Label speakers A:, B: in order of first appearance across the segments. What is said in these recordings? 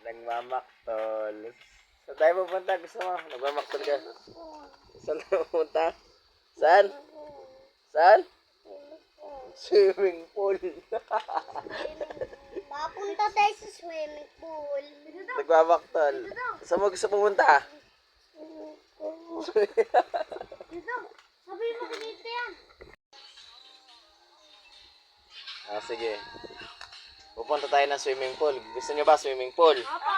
A: Nagmamaktol. Saan tayo pupunta? Gusto mo? Nagmamaktol ka? Saan tayo pupunta? Saan? Saan? Swimming pool.
B: Papunta tayo sa swimming pool.
A: Nagmamaktol. Saan mo gusto pumunta?
B: Dito, sabi mo dito yan.
A: Sige. Pupunta tayo ng swimming pool. Gusto niyo ba swimming pool?
B: Opo.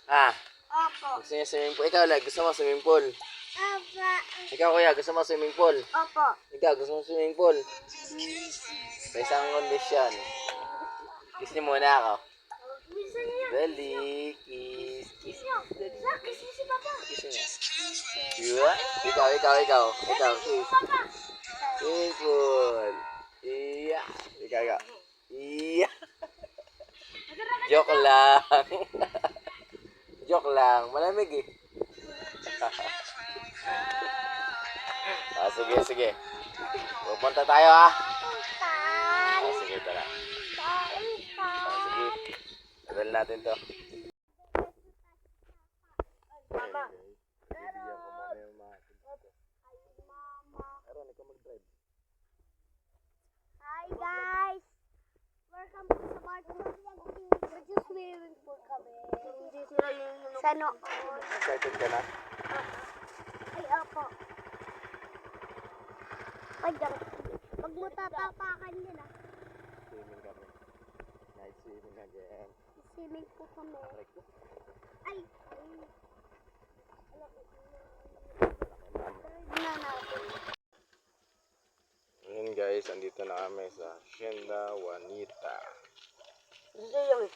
A: Ha?
B: Opo.
A: Gusto niyo swimming pool? Ikaw, gusto mo swimming pool?
B: Opo.
A: Ikaw, kuya, gusto mo swimming pool?
B: Opo.
A: Ikaw, gusto mo swimming pool? Sa isang kondisyon. Kiss niyo muna ako.
B: Bisa niya.
A: Dali. Kiss. Kiss. Dali.
B: Kiss niya si Papa.
A: Kiss niya. Diba? Ikaw. Kiss. Swimming pool. Iya. Ikaw. Iya. Joke lang. Joke lang. Malamig eh. Sige. Pupunta tayo ha. Sige, tara. Sige. Tagal natin to.
B: Mama.
A: Bibigyan ko muna yung mga dito. Aaron, ikaw mag-drive.
B: Hi guys! Welcome to sa Barton. Mag-swimming pool kami. Sa noon.
A: Excited ka na?
B: Ay, opo. Pag mo tatapakan yun ah.
A: Swimming kami. Night swimming again.
B: Swimming pool kami. Ay! Na natin.
A: Ngayon guys, andito na kami sa Hacienda Juanita.
C: Hindi yan.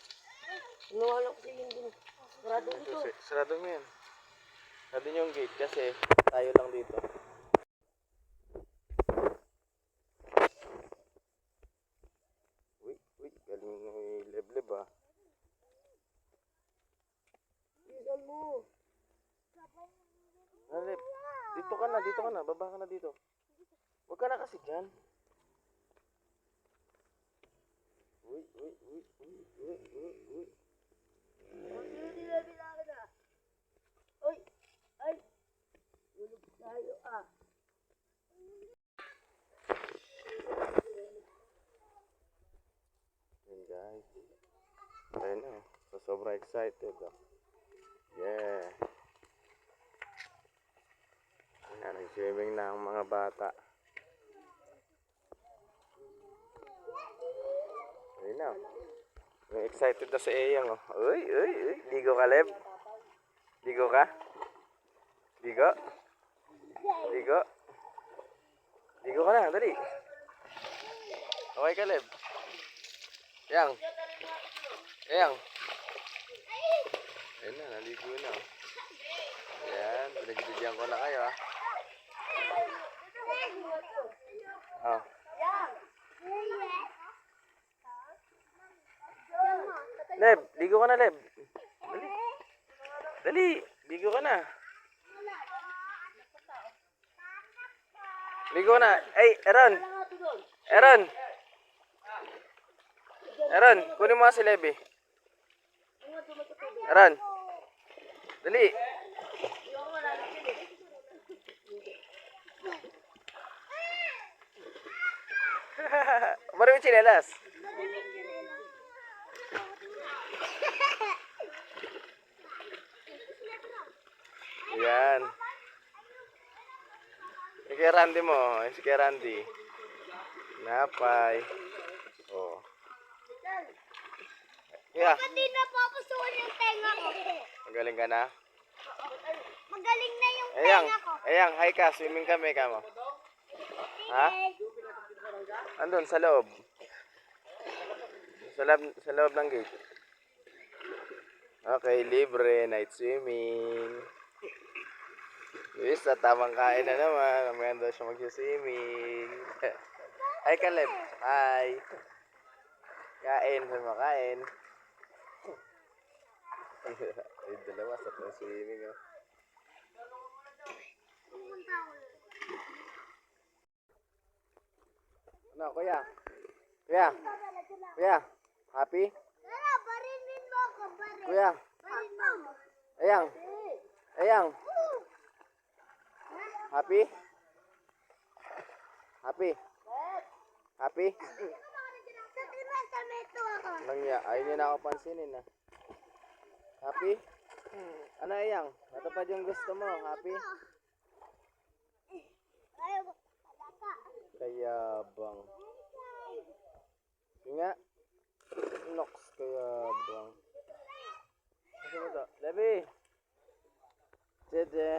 C: Sinuwala ko siya din. Sarado dito.
A: Sarado mo yan. Sarado niyo yung gate kasi tayo lang dito. Uy, galing may lebleb ah.
C: Bisan mo.
A: Nalib, dito ka na, baba ka na dito. Huwag ka na kasi dyan. Uy.
C: Uy! Ay! Ulog tayo ah.
A: Yun guys. Ayun na. So, sobrang excited oh. Yeah. Ayan, nag-swimming na ang mga bata. Ayun na. Yung excited na si Eyang oh. Uy. Ligo ka, Leb? Ligo ka? Ligo ka na, dali. Okay ka, Leb? Eyang. Ayun na, naligo na oh. Ayan, pinagbigyan ko na kayo ah. Oh. Leb, ligo ka na, Leb. Dali, ligo ka na. Ligo na. Ay, Aaron, kunin mo si Levi. Aaron. Dali. Marami chinelas. Yan. Si Randy mo. Si Randy. Napay. Oh. Yeah.
B: Pati napapasukan yung tenga ko.
A: Magaling ka na?
B: Magaling na yung tenga ko.
A: Ayang, hi ka. Swimming kami ka mo. Ha? Andun, sa loob. Sa loob ng gate. Okay, libre. Night swimming. Yes, at tamang kain na naman. Mamaya daw siya mag-swimming. Hi, Caleb. Hi. Kain. Saan mo kain? Ay, dalawa sa swimming. Oh. Ano, kuya? Kuya? Happy?
B: Tara, barinin mo ako, baril.
A: Kuya? Ayang. Ayang. Happy? Happy? Happy?
B: Sa tinatamento ako.
A: Nangya, ayaw niya na ako pansinin ah. Happy? Ano Ayang? Natupad yung gusto mo, happy?
B: Ayaw ko. Palaka.
A: Kayabang. Sige nga. Nox, kayabang. Ano mo to? Levi! Tede!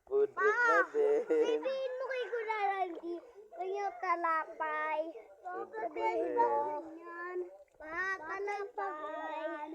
A: Pudrip na din.
B: Sabihin mo kay Kunarandi, kanya talapay.
A: Pudrip na
B: Sabihin
A: din.
B: mo yan. Pa, talapay.